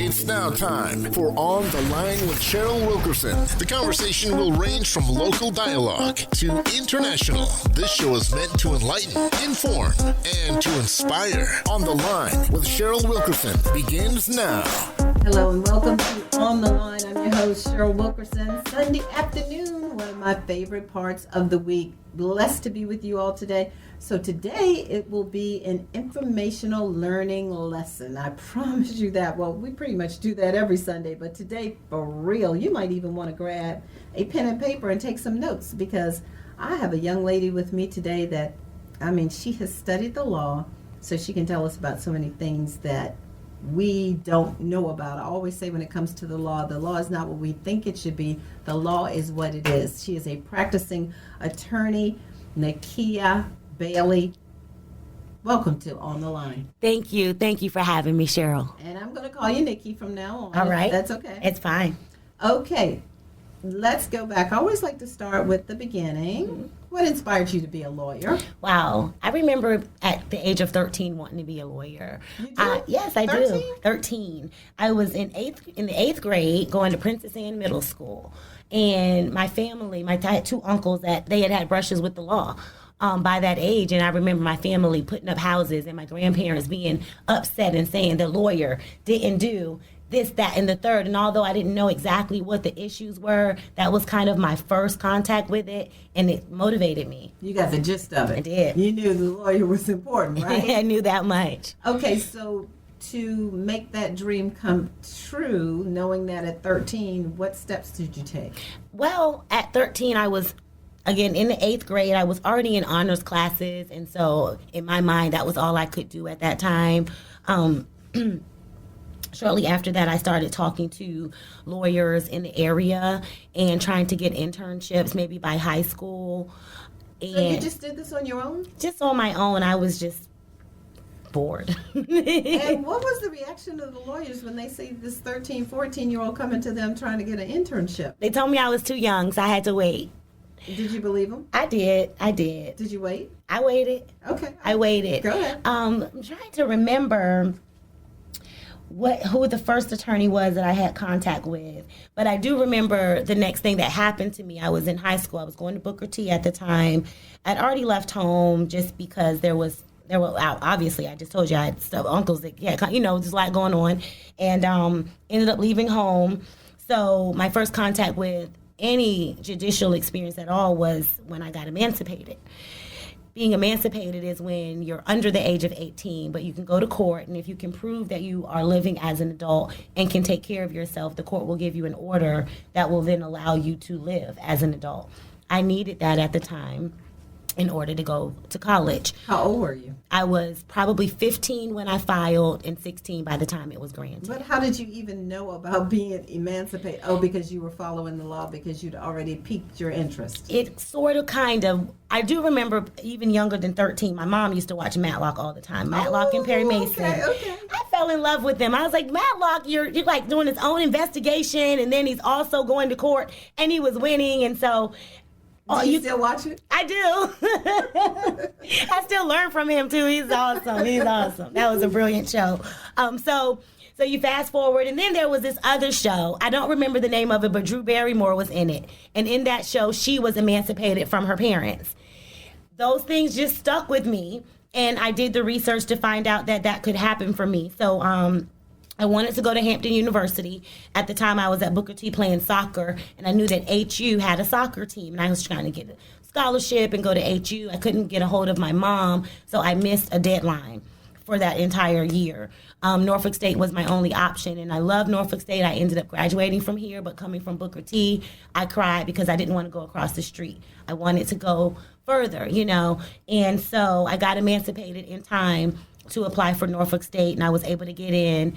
It's now time for On the Line with Cheryl Wilkerson. The conversation will range from local dialogue to international. This show is meant to enlighten, inform, and to inspire. On the Line with Cheryl Wilkerson begins now. Hello and welcome to On the Line. I'm your host, Cheryl Wilkerson. Sunday afternoon, one of my favorite parts of the week. Blessed to be with you all today. So today it will be an informational learning lesson. I promise you that. Well, we pretty much do that every Sunday, but today for real, you might even want to grab a pen and paper and take some notes, because I have a young lady with me today that, she has studied the law, so she can tell us about so many things that we don't know about. I always say when it comes to the law is not what we think it should be. The law is what it is. She is a practicing attorney, Nikki Bailey. Welcome to On the Line. Thank you. Thank you for having me, Cheryl. And I'm going to call you Nikki from now on. All right. That's okay. It's fine. Okay. Let's go back. I always like to start with the beginning. Mm-hmm. What inspired you to be a lawyer? Wow. I remember at the age of 13 wanting to be a lawyer. You do? Yes, I 13? do. 13. I was in the eighth grade going to Princess Anne Middle School. And my family, I had two uncles that they had brushes with the law. By that age, and I remember my family putting up houses and my grandparents being upset and saying the lawyer didn't do this, that, and the third. And although I didn't know exactly what the issues were, that was kind of my first contact with it, and it motivated me. You got the gist of it. I did. You knew the lawyer was important, right? I knew that much. Okay, so to make that dream come true, knowing that at 13, what steps did you take? Well, at 13, I was, again, in the eighth grade. I was already in honors classes, and so in my mind, that was all I could do at that time. Shortly after that, I started talking to lawyers in the area and trying to get internships, maybe by high school. And so you just did this on your own? Just on my own. I was just bored. And what was the reaction of the lawyers when they see this 13, 14-year-old coming to them trying to get an internship? They told me I was too young, so I had to wait. Did you believe them? I did. Did you wait? I waited. Okay. I waited. Go ahead. I'm trying to remember who the first attorney was that I had contact with. But I do remember the next thing that happened to me. I was in high school. I was going to Booker T at the time. I'd already left home just because there were obviously, I just told you I had uncles that there's a lot going on, and ended up leaving home. So my first contact with any judicial experience at all was when I got emancipated. Being emancipated is when you're under the age of 18, but you can go to court, and if you can prove that you are living as an adult and can take care of yourself, the court will give you an order that will then allow you to live as an adult. I needed that at the time in order to go to college. How old were you? I was probably 15 when I filed and 16 by the time it was granted. But how did you even know about being emancipated? Oh, because you were following the law, because you'd already piqued your interest. It sort of I do remember even younger than 13, my mom used to watch Matlock all the time. Matlock and Perry Mason. Okay. I fell in love with them. I was like, Matlock, you're like doing his own investigation, and then he's also going to court, and he was winning, and so... Do you still watch it? I do. I still learn from him, too. He's awesome. That was a brilliant show. So you fast forward, and then there was this other show. I don't remember the name of it, but Drew Barrymore was in it. And in that show, she was emancipated from her parents. Those things just stuck with me, and I did the research to find out that could happen for me. So I wanted to go to Hampton University. At the time, I was at Booker T playing soccer, and I knew that HU had a soccer team, and I was trying to get a scholarship and go to HU. I couldn't get a hold of my mom, so I missed a deadline for that entire year. Norfolk State was my only option, and I love Norfolk State. I ended up graduating from here, but coming from Booker T, I cried because I didn't want to go across the street. I wanted to go further, and so I got emancipated in time to apply for Norfolk State, and I was able to get in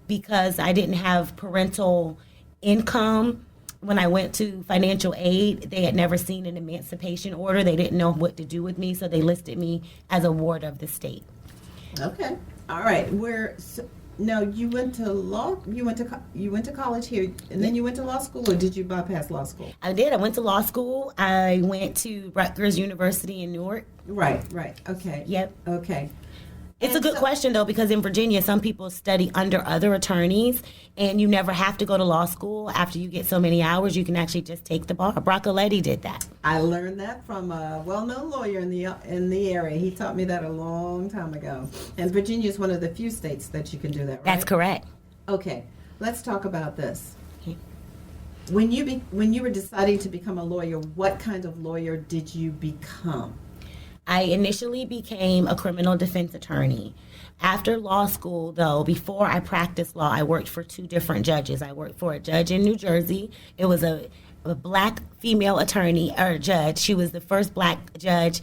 because I didn't have parental income. When I went to financial aid, they had never seen an emancipation order. They didn't know what to do with me, so they listed me as a ward of the state. Okay. All right. No, you went to law. You went to college here, and then you went to law school, or did you bypass law school? I did. I went to law school. I went to Rutgers University in Newark. Right. Okay. Yep. Okay. It's a good question, though, because in Virginia, some people study under other attorneys, and you never have to go to law school. After you get so many hours, you can actually just take the bar. Broccoletti did that. I learned that from a well-known lawyer in the area. He taught me that a long time ago. And Virginia is one of the few states that you can do that, right? That's correct. Okay, let's talk about this. When you were deciding to become a lawyer, what kind of lawyer did you become? I initially became a criminal defense attorney. After law school, though, before I practiced law, I worked for 2 different judges. I worked for a judge in New Jersey. It was a black female attorney or judge. She was the first black judge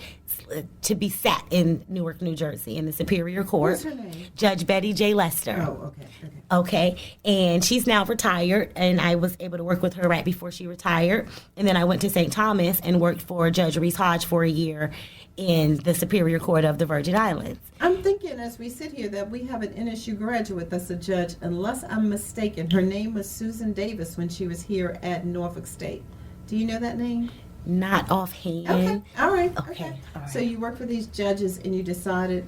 to be sat in Newark, New Jersey, in the Superior Court. What's her name? Judge Betty J. Lester. Oh, okay. Okay, and she's now retired, and I was able to work with her right before she retired. And then I went to St. Thomas and worked for Judge Reese Hodge for a year in the Superior Court of the Virgin Islands. I'm thinking as we sit here that we have an NSU graduate that's a judge, unless I'm mistaken. Her name was Susan Davis when she was here at Norfolk State. Do you know that name? Not offhand. Okay, all right. Okay, all right. So you worked for these judges and you decided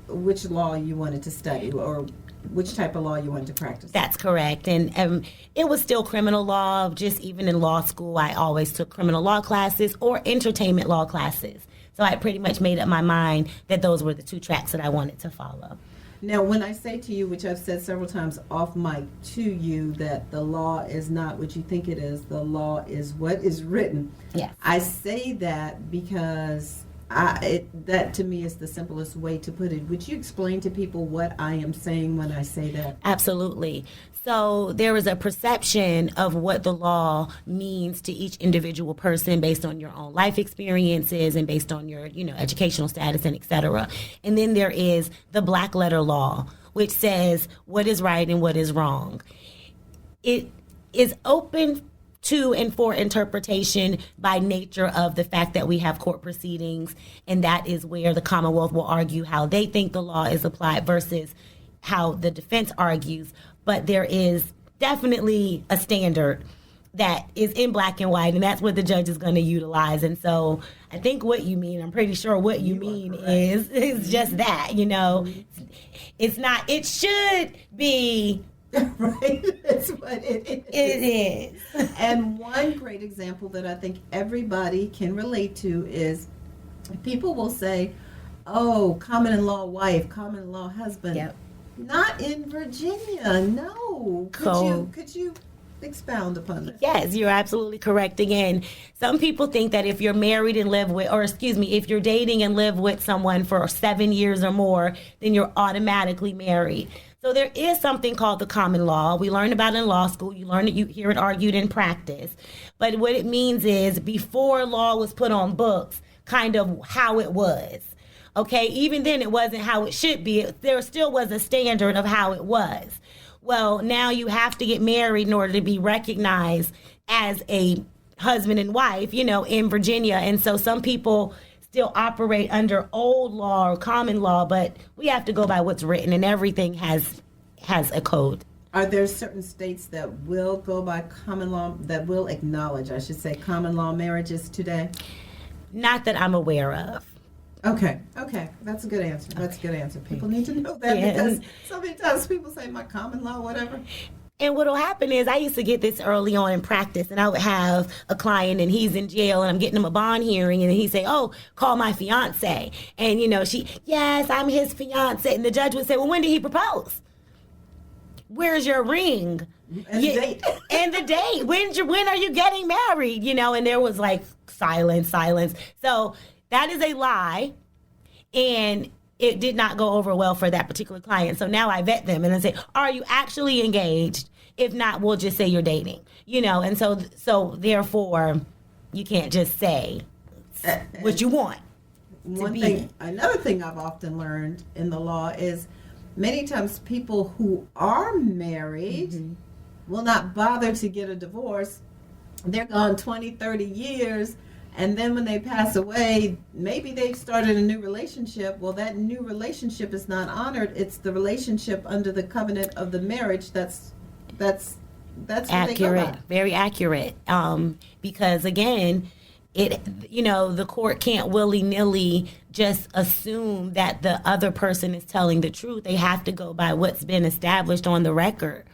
which law you wanted to study or which type of law you wanted to practice. That's correct. And it was still criminal law. Just even in law school, I always took criminal law classes or entertainment law classes. So I pretty much made up my mind that those were the 2 tracks that I wanted to follow. Now, when I say to you, which I've said several times off mic to you, that the law is not what you think it is, the law is what is written. Yes. I say that because that to me is the simplest way to put it. Would you explain to people what I am saying when I say that? Absolutely. So there is a perception of what the law means to each individual person based on your own life experiences and based on your, educational status and et cetera. And then there is the black letter law, which says what is right and what is wrong. It is open to and for interpretation by nature of the fact that we have court proceedings, and that is where the Commonwealth will argue how they think the law is applied versus how the defense argues. But there is definitely a standard that is in black and white, and that's what the judge is going to utilize. And so I think what you mean, I'm pretty sure what you mean is just that, It's not, it should be right? That's what it is. It is. And one great example that I think everybody can relate to is people will say, oh, common-law wife, common-law husband. Yep. Not in Virginia, no. Could you expound upon that? Yes, you're absolutely correct. Again, some people think that if you're married and live with, if you're dating and live with someone for 7 years or more, then you're automatically married. So there is something called the common law. We learned about it in law school. You learn it, you hear it argued in practice. But what it means is before law was put on books, kind of how it was. Okay, even then it wasn't how it should be. There still was a standard of how it was. Well, now you have to get married in order to be recognized as a husband and wife, in Virginia. And so some people still operate under old law or common law, but we have to go by what's written, and everything has a code. Are there certain states that will go by common law, that will acknowledge, I should say, common law marriages today? Not that I'm aware of. Okay. That's a good answer. That's a good answer. People need to know that because so many times people say my common law, whatever. And what will happen is I used to get this early on in practice, and I would have a client and he's in jail and I'm getting him a bond hearing, and he'd say, oh, call my fiance. And, yes, I'm his fiance. And the judge would say, well, when did he propose? Where's your ring? And the date. And the date. When are you getting married? And there was like silence. So that is a lie. And it did not go over well for that particular client. So now I vet them and I say, are you actually engaged? If not, we'll just say you're dating, and so therefore you can't just say what you want. Another thing I've often learned in the law is many times people who are married will not bother to get a divorce. They're gone 20, 30 years. And then when they pass away, maybe they've started a new relationship. Well, that new relationship is not honored. It's the relationship under the covenant of the marriage that's what accurate, they go by. Very accurate. Because again, the court can't willy-nilly just assume that the other person is telling the truth. They have to go by what's been established on the record.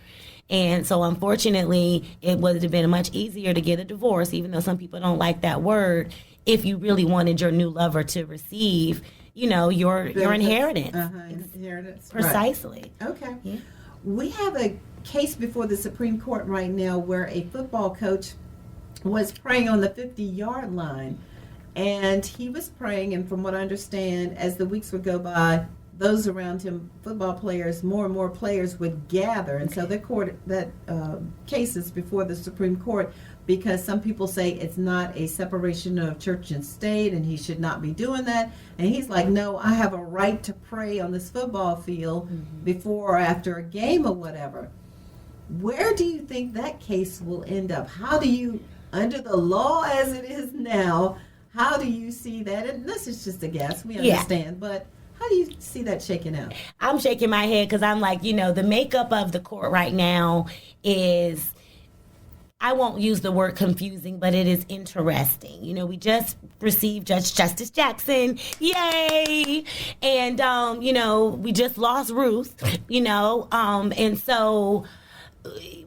And so, unfortunately, it would have been much easier to get a divorce, even though some people don't like that word, if you really wanted your new lover to receive, your inheritance. Inheritance. Precisely. Right. Okay. Yeah. We have a case before the Supreme Court right now where a football coach was praying on the 50-yard line. And he was praying, and from what I understand, as the weeks would go by, those around him, football players, more and more players would gather. And so that case is before the Supreme Court because some people say it's not a separation of church and state and he should not be doing that. And he's like, no, I have a right to pray on this football field before or after a game or whatever. Where do you think that case will end up? How do you, under the law as it is now, how do you see that? And this is just a guess, we understand, but how do you see that shaking out? I'm shaking my head because I'm like, the makeup of the court right now is, I won't use the word confusing, but it is interesting. We just received Justice Jackson. Yay! And, we just lost Ruth, and so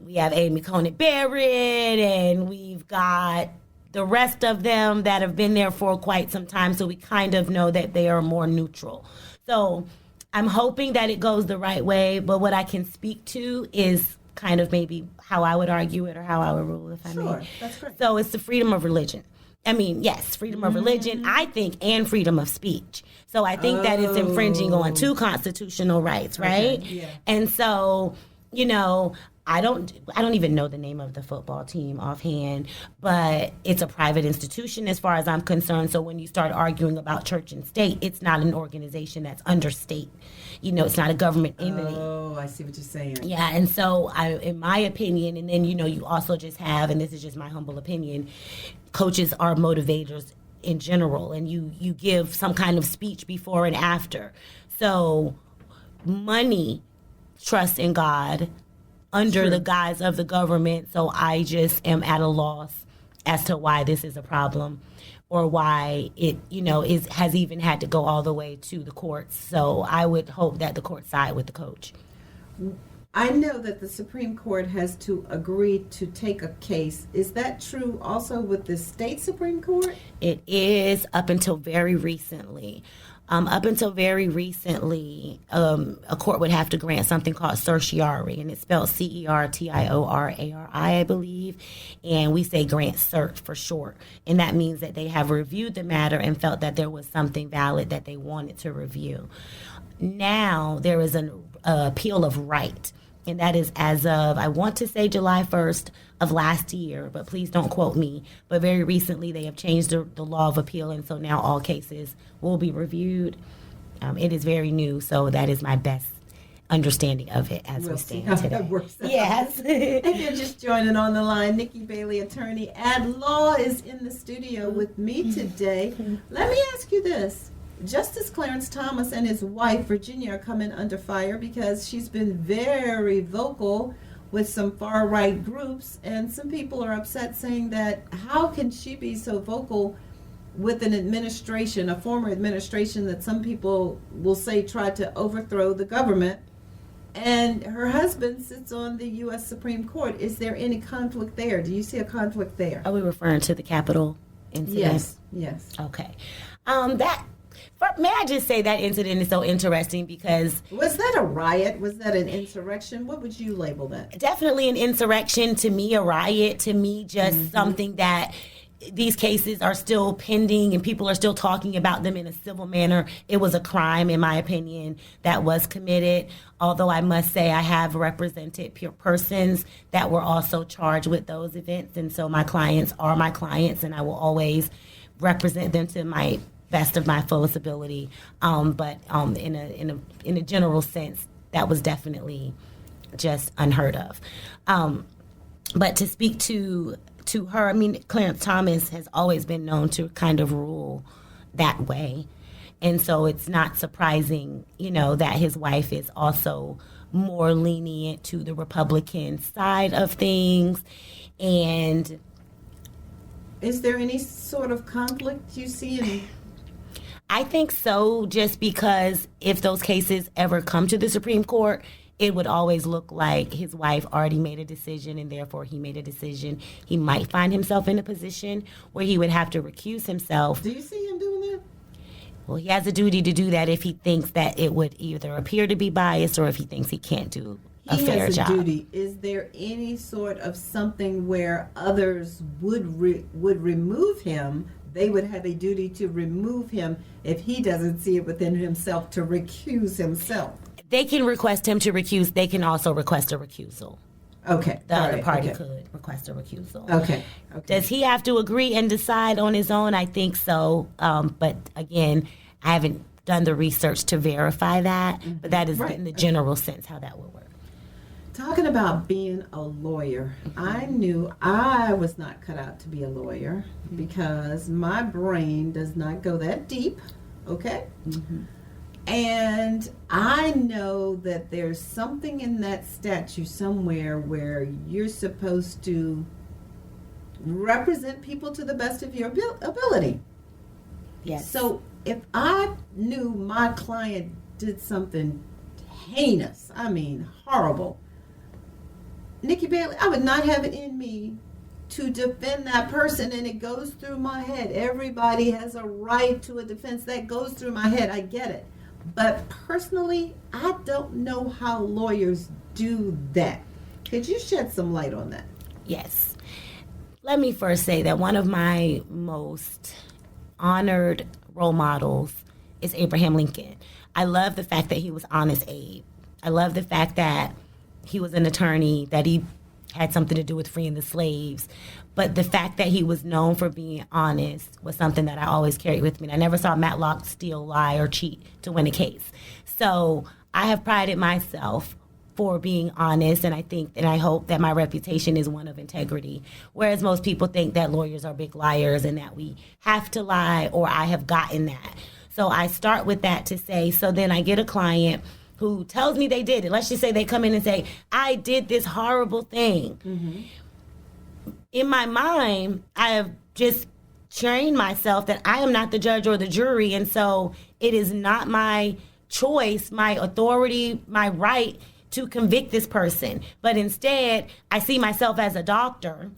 we have Amy Coney Barrett, and we've got the rest of them that have been there for quite some time, so we kind of know that they are more neutral. So I'm hoping that it goes the right way, but what I can speak to is kind of maybe how I would argue it or how I would rule, if I may. Sure, that's great. So it's the freedom of religion. I mean, yes, freedom of religion, I think, and freedom of speech. So I think that it's infringing on two constitutional rights, right? Okay, yeah. And so, I don't even know the name of the football team offhand, but it's a private institution as far as I'm concerned. So when you start arguing about church and state, it's not an organization that's under state. It's not a government entity. Oh, I see what you're saying. Yeah, and so in my opinion, and then, you also just have, and this is just my humble opinion, coaches are motivators in general, and you give some kind of speech before and after. So money, trust in God, under the guise of the government, so I just am at a loss as to why this is a problem or why it, has even had to go all the way to the courts. So I would hope that the courts side with the coach. I know that the Supreme Court has to agree to take a case. Is that true also with the state Supreme Court? It is up until very recently. A court would have to grant something called certiorari, and it's spelled CERTIORARI, I believe, and we say grant cert for short. And that means that they have reviewed the matter and felt that there was something valid that they wanted to review. Now there is an appeal of right, and that is as of, I want to say July 1st of last year, but please don't quote me. But very recently they have changed the law of appeal, and so now all cases will be reviewed. It is very new, so that is my best understanding of it as we stand today. That works out. Yes. If you're just joining on the line, Nikki Bailey, attorney at law, is in the studio with me today. Let me ask you this. Justice Clarence Thomas and his wife, Virginia, are coming under fire because she's been very vocal with some far-right groups, and some people are upset saying that how can she be so vocal with an administration, a former administration that some people will say tried to overthrow the government, and her husband sits on the U.S. Supreme Court. Is there any conflict there? Do you see a conflict there? Are we referring to the Capitol incident? Yes. Okay. May I just say that incident is so interesting because... Was that a riot? Was that an insurrection? What would you label that? Definitely an insurrection. To me, a riot. To me, just something that these cases are still pending and people are still talking about them in a civil manner. It was a crime, in my opinion, that was committed. Although I must say I have represented pure persons that were also charged with those events. And so my clients are my clients, and I will always represent them to my best of my fullest ability, but in a general sense, that was definitely just unheard of. But to speak to her, I mean, Clarence Thomas has always been known to kind of rule that way, and so it's not surprising, that his wife is also more lenient to the Republican side of things, and Is there any sort of conflict you see in? I think so, just because if those cases ever come to the Supreme Court, it would always look like his wife already made a decision, and therefore he made a decision. He might find himself in a position where he would have to recuse himself. Do you see him doing that? Well, he has a duty to do that if he thinks that it would either appear to be biased or if he thinks he can't do a fair job. He has a duty. Is there any sort of something where others would remove him? They would have a duty to remove him if he doesn't see it within himself to recuse himself. They can request him to recuse. They can also request a recusal. Okay. The other party could request a recusal. Okay. Does he have to agree and decide on his own? I think so. But again, I haven't done the research to verify that. Mm-hmm. But that is in the general sense how that would work. Talking about being a lawyer, I knew I was not cut out to be a lawyer because my brain does not go that deep. Okay? Mm-hmm. And I know that there's something in that statute somewhere where you're supposed to represent people to the best of your ability. Yes. So if I knew my client did something heinous, I mean horrible, Nikki Bailey, I would not have it in me to defend that person, and it goes through my head. Everybody has a right to a defense. That goes through my head. I get it. But personally, I don't know how lawyers do that. Could you shed some light on that? Yes. Let me first say that one of my most honored role models is Abraham Lincoln. I love the fact that he was honest Abe. I love the fact that he was an attorney, that he had something to do with freeing the slaves. But the fact that he was known for being honest was something that I always carried with me. And I never saw Matlock steal, lie, or cheat to win a case. So I have prided myself for being honest, and I think and I hope that my reputation is one of integrity. Whereas most people think that lawyers are big liars and that we have to lie, or I have gotten that. So I start with that to say, so then I get a client who tells me they did it. Let's just say they come in and say, I did this horrible thing. Mm-hmm. In my mind, I have just trained myself that I am not the judge or the jury, and so it is not my choice, my authority, my right to convict this person. But instead, I see myself as a doctor,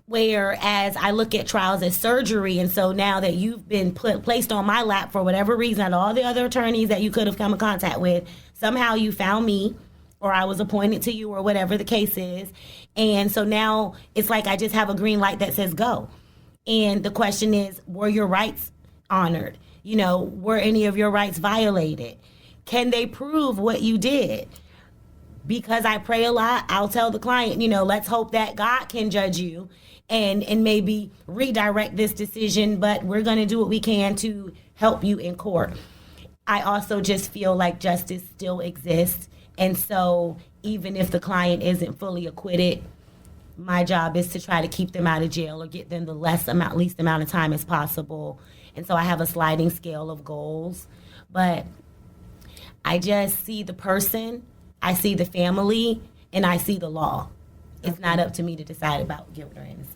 whereas I look at trials as surgery. And so now that you've been placed on my lap for whatever reason, and all the other attorneys that you could have come in contact with, somehow you found me, or I was appointed to you, or whatever the case is. And so now it's like I just have a green light that says go. And the question is, were your rights honored? You know, were any of your rights violated? Can they prove what you did? Because I pray a lot, I'll tell the client, you know, let's hope that God can judge you and maybe redirect this decision, but we're going to do what we can to help you in court. I also just feel like justice still exists. And so even if the client isn't fully acquitted, my job is to try to keep them out of jail or get them the least amount of time as possible. And so I have a sliding scale of goals. But I just see the person, I see the family, and I see the law. It's not up to me to decide about guilt or innocence.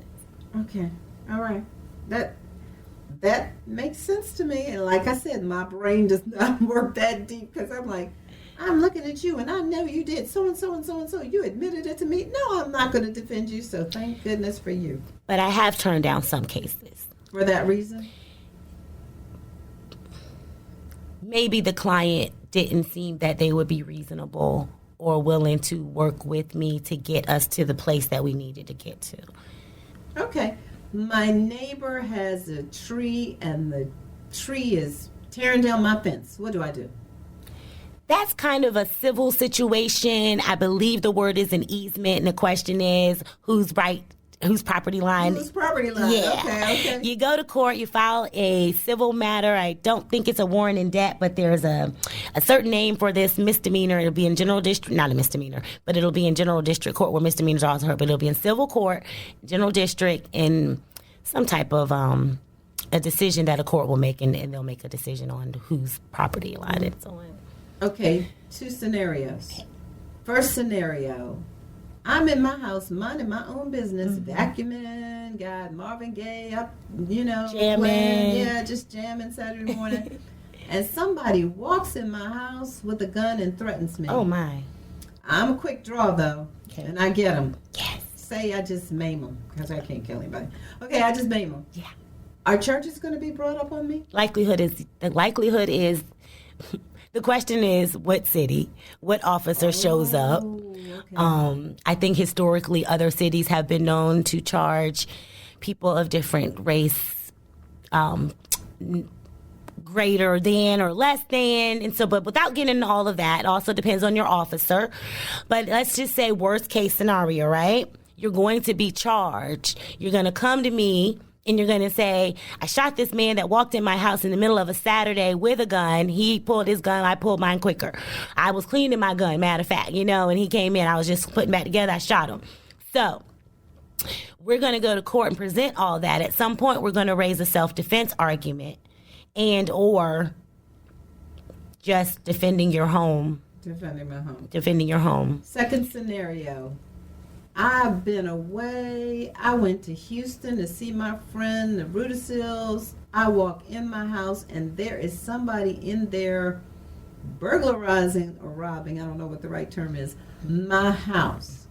Okay. All right. That makes sense to me. And like I said, my brain does not work that deep because I'm like, I'm looking at you and I know you did so and so and so and so. You admitted it to me. No, I'm not going to defend you. So thank goodness for you. But I have turned down some cases. For that reason? Maybe the client didn't seem that they would be reasonable or willing to work with me to get us to the place that we needed to get to. Okay. My neighbor has a tree and the tree is tearing down my fence. What do I do? That's kind of a civil situation. I believe the word is an easement, and the question is whose property line. Whose property line? Yeah. Okay. You go to court, you file a civil matter. I don't think it's a warrant in debt, but there's a certain name for this misdemeanor. It'll be in general district, not a misdemeanor, but it'll be in general district court where misdemeanors are also heard, but it'll be in civil court, general district, in some type of a decision that a court will make, and they'll make a decision on whose property line it's on. Okay, two scenarios. First scenario, I'm in my house minding my own business, vacuuming, got Marvin Gaye up, Jamming. playing, just jamming Saturday morning. And somebody walks in my house with a gun and threatens me. Oh, my. I'm a quick draw, though, and I get them. Yes. Say I just maim them, because I can't kill anybody. Okay, I just maim them. Yeah. Are charges going to be brought up on me? The likelihood is, the question is what city, what officer shows up. Okay. I think historically other cities have been known to charge people of different race greater than or less than. And so, but without getting into all of that, it also depends on your officer. But let's just say worst case scenario, right? You're going to be charged. You're going to come to me and you're going to say, I shot this man that walked in my house in the middle of a Saturday with a gun. He pulled his gun. I pulled mine quicker. I was cleaning my gun, matter of fact, and he came in. I was just putting back together. I shot him. So we're going to go to court and present all that. At some point, we're going to raise a self-defense argument and or just defending your home. Defending my home. Defending your home. Second scenario. I've been away. I went to Houston to see my friend, the Recusals. I walk in my house and there is somebody in there burglarizing or robbing, I don't know what the right term is, my house.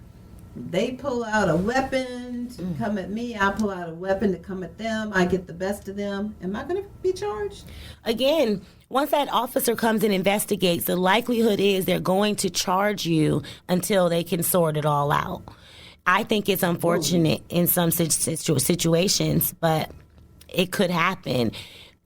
They pull out a weapon to come at me. I pull out a weapon to come at them. I get the best of them. Am I going to be charged? Again, once that officer comes and investigates, the likelihood is they're going to charge you until they can sort it all out. I think it's unfortunate in some situations, but it could happen.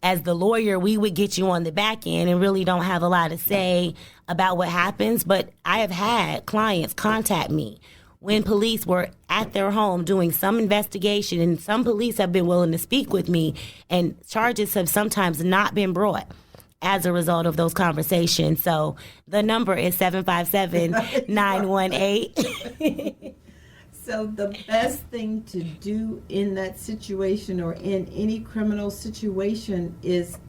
As the lawyer, we would get you on the back end and really don't have a lot to say about what happens. But I have had clients contact me when police were at their home doing some investigation, and some police have been willing to speak with me, and charges have sometimes not been brought as a result of those conversations. So the number is 757-918. So the best thing to do in that situation or in any criminal situation is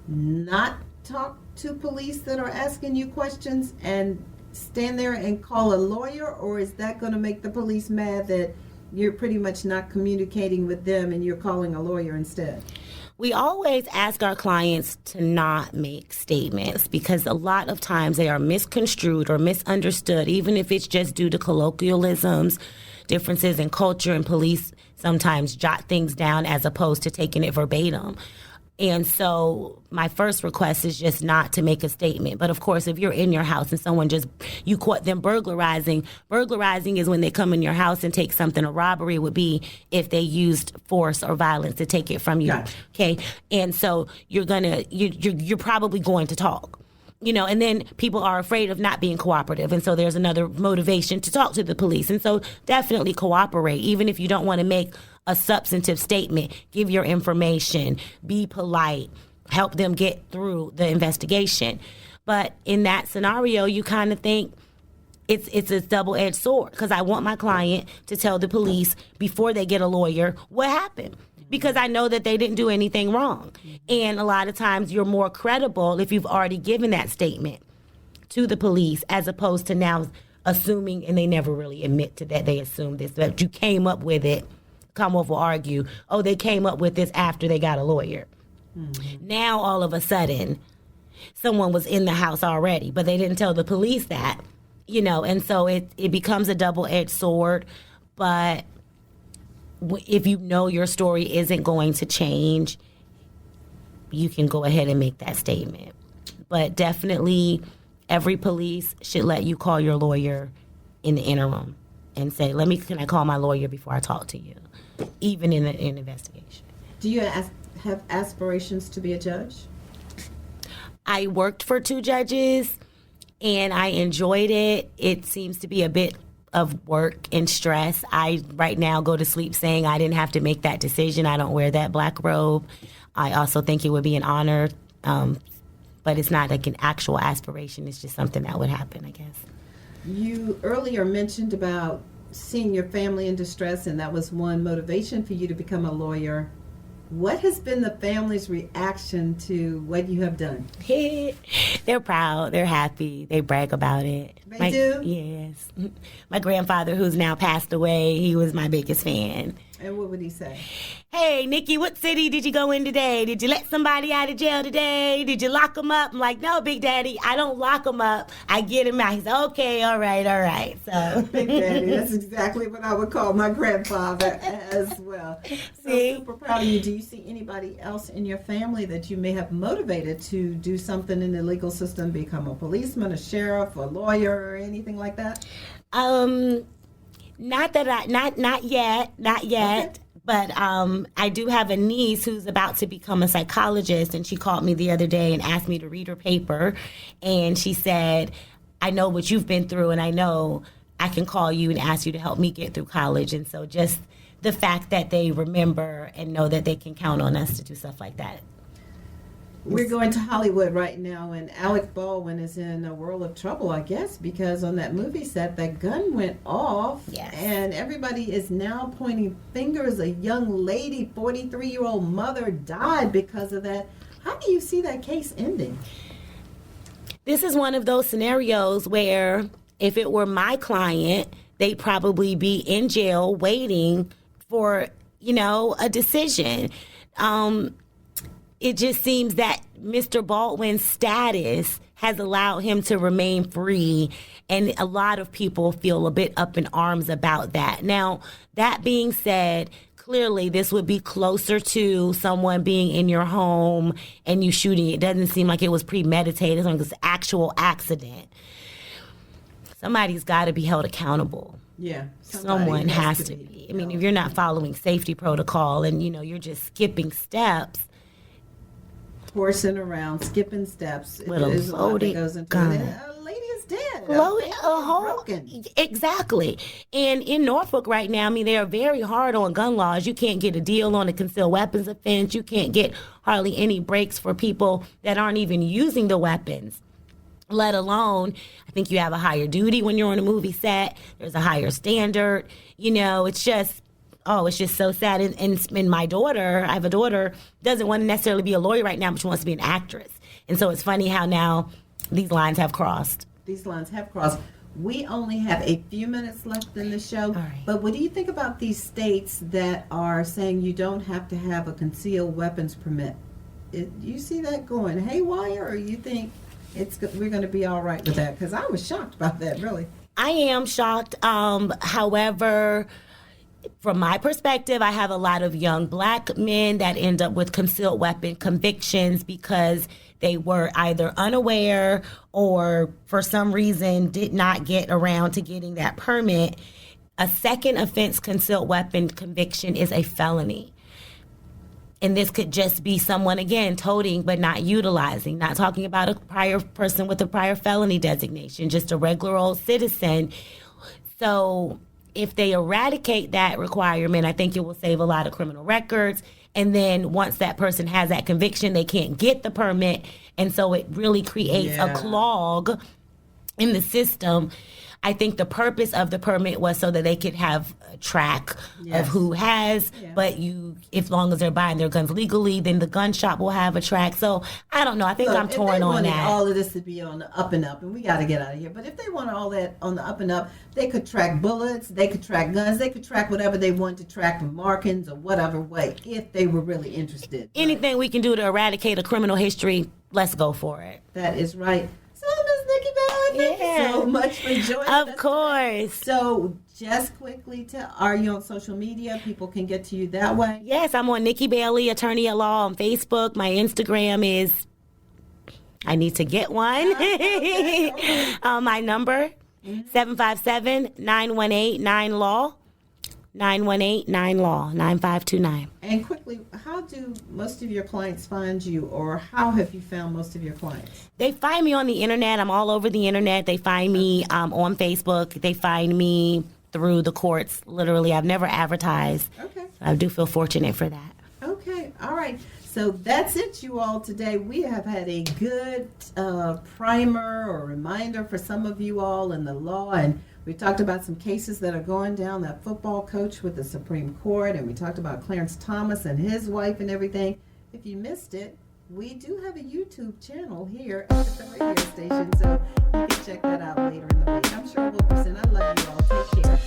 not talk to police that are asking you questions and stand there and call a lawyer, or is that going to make the police mad that you're pretty much not communicating with them and you're calling a lawyer instead? We always ask our clients to not make statements because a lot of times they are misconstrued or misunderstood, even if it's just due to colloquialisms, differences in culture, and police sometimes jot things down as opposed to taking it verbatim. And so my first request is just not to make a statement. But of course, if you're in your house and someone you caught them burglarizing is when they come in your house and take something. A robbery would be if they used force or violence to take it from you. Gotcha. Okay. And so you're probably going to talk. And then people are afraid of not being cooperative. And so there's another motivation to talk to the police. And so definitely cooperate, even if you don't want to make a substantive statement. Give your information, be polite, help them get through the investigation. But in that scenario, you kind of think it's a double-edged sword, because I want my client to tell the police before they get a lawyer what happened, because I know that they didn't do anything wrong. And a lot of times you're more credible if you've already given that statement to the police, as opposed to now assuming, and they never really admit to that they assumed this, but you came up with it. Commonwealth will argue, they came up with this after they got a lawyer. Mm-hmm. Now, all of a sudden, someone was in the house already, but they didn't tell the police that, and so it becomes a double-edged sword. But if you know your story isn't going to change, you can go ahead and make that statement. But definitely, every police should let you call your lawyer in the interim and say, can I call my lawyer before I talk to you, even in an investigation. Do you have aspirations to be a judge? I worked for 2 judges, and I enjoyed it. It seems to be a bit of work and stress. I right now go to sleep saying I didn't have to make that decision. I don't wear that black robe. I also think it would be an honor, but it's not like an actual aspiration. It's just something that would happen, I guess. You earlier mentioned about seeing your family in distress, and that was one motivation for you to become a lawyer. What has been the family's reaction to what you have done? They're proud. They're happy. They brag about it. They do? Yes. My grandfather, who's now passed away, he was my biggest fan. And what would he say? Hey, Nikki, what city did you go in today? Did you let somebody out of jail today? Did you lock them up? I'm like, no, Big Daddy, I don't lock them up. I get him out. He's okay, all right. So, Big Daddy, that's exactly what I would call my grandfather as well. So See? super proud of you. Do you see anybody else in your family that you may have motivated to do something in the legal system, become a policeman, a sheriff, a lawyer, or anything like that? Not yet. Okay. But I do have a niece who's about to become a psychologist, and she called me the other day and asked me to read her paper. And she said, I know what you've been through, and I know I can call you and ask you to help me get through college. And so just the fact that they remember and know that they can count on us to do stuff like that. We're going to Hollywood right now, and Alec Baldwin is in a world of trouble, I guess, because on that movie set, that gun went off, Yes. and everybody is now pointing fingers. A young lady, 43-year-old mother, died because of that. How do you see that case ending? This is one of those scenarios where if it were my client, they'd probably be in jail waiting for, a decision. It just seems that Mr. Baldwin's status has allowed him to remain free, and a lot of people feel a bit up in arms about that. Now, that being said, clearly this would be closer to someone being in your home and you shooting. It doesn't seem like it was premeditated. It's like it's an actual accident. Somebody's got to be held accountable. Yeah. Someone has to be. I mean, if you're not following safety protocol and, you're just skipping steps. Horsing around, skipping steps. With a There's a lot that loaded goes into gun. it. A lady is dead. Broken. Exactly. And in Norfolk right now, they are very hard on gun laws. You can't get a deal on a concealed weapons offense. You can't get hardly any breaks for people that aren't even using the weapons. Let alone, I think you have a higher duty when you're on a movie set. There's a higher standard. It's just so sad. And my daughter, I have a daughter, doesn't want to necessarily be a lawyer right now, but she wants to be an actress. And so it's funny how now these lines have crossed. We only have a few minutes left in the show. All right. But what do you think about these states that are saying you don't have to have a concealed weapons permit? You see that going haywire, or you think we're going to be all right with that? Because I was shocked about that, really. I am shocked. However, from my perspective, I have a lot of young black men that end up with concealed weapon convictions because they were either unaware or for some reason did not get around to getting that permit. A second offense concealed weapon conviction is a felony. And this could just be someone, again, toting but not utilizing, not talking about a prior person with a prior felony designation, just a regular old citizen. So if they eradicate that requirement, I think it will save a lot of criminal records. And then once that person has that conviction, they can't get the permit. And so it really creates a clog in the system. I think the purpose of the permit was so that they could have a track of who has, but as long as they're buying their guns legally, then the gun shop will have a track. So I don't know. I think I'm torn on that. If they wanted all of this to be on the up and up, and we got to get out of here. But if they want all that on the up and up, they could track bullets, they could track guns, they could track whatever they want to track from markings or whatever way, if they were really interested. Anything we can do to eradicate a criminal history, let's go for it. That is right. So, Ms. Nikki Bell, thank you so much for joining us. Of course. So, just quickly, are you on social media? People can get to you that way? Yes, I'm on Nikki Bailey, attorney at law, on Facebook. My Instagram is, I need to get one. Okay. My number, 757-918-9-LAW. 918-9-LAW, 9529. And quickly, how do most of your clients find you, or how have you found most of your clients? They find me on the internet. I'm all over the internet. They find me on Facebook. They find me through the courts. Literally, I've never advertised. Okay. So I do feel fortunate for that. Okay. All right. So that's it, you all, today. We have had a good primer or reminder for some of you all in the law, and We talked about some cases that are going down, that football coach with the Supreme Court, and we talked about Clarence Thomas and his wife and everything. If you missed it, we do have a YouTube channel here at the radio station, so you can check that out later in the week. I'm Cheryl Wilkerson. I love you all. Take care.